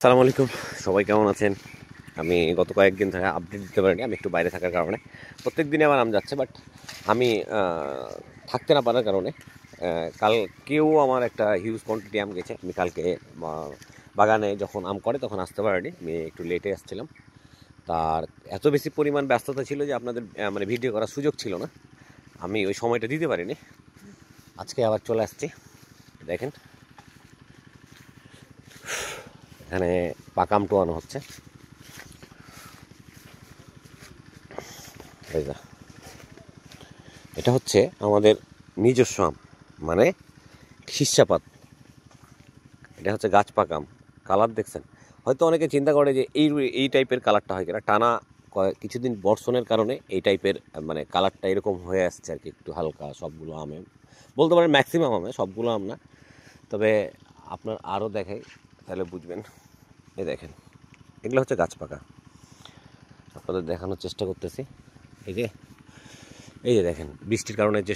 আসসালামু আলাইকুম। সবাই কেমন আছেন? আমি গত কয়েকদিন ধরে আপডেট দিতে পারিনি, আমি একটু বাইরে থাকার কারণে। প্রত্যেক দিনই আমার আম যাচ্ছে, বাট আমি থাকতে না পারার কারণে কালকেও আমার একটা হিউজ কোয়ান্টিটি আম গেছে। আমি কালকে বাগানে যখন আম করে তখন আসতে পারিনি, আমি একটু লেটে আসছিলাম। তার এত বেশি পরিমাণ ব্যস্ততা ছিল যে আপনাদের মানে ভিডিও করার সুযোগ ছিল না, আমি ওই সময়টা দিতে পারিনি। আজকে আবার চলে আসছি। দেখেন এখানে পাকাম টোয়ানো হচ্ছে। এই যা, এটা হচ্ছে আমাদের নিজস্ব আম, মানে শীর্ষাপাত। এটা হচ্ছে গাছ পাকাম। কালার দেখছেন? হয়তো অনেকে চিন্তা করে যে এই এই টাইপের কালারটা হয় কিনা। টানা কিছুদিন বর্ষণের কারণে এই টাইপের মানে কালারটা এরকম হয়ে আসছে আর কি, একটু হালকা। সবগুলো আমে বলতে পারেন, ম্যাক্সিমাম আমে, সবগুলো আম না। তবে আপনার আরও দেখাই তাহলে বুঝবেন। এই দেখেন, এগুলো হচ্ছে গাছ পাকা। আপনাদের দেখানোর চেষ্টা করতেছি। এই যে এই যে দেখেন, বৃষ্টির কারণে যে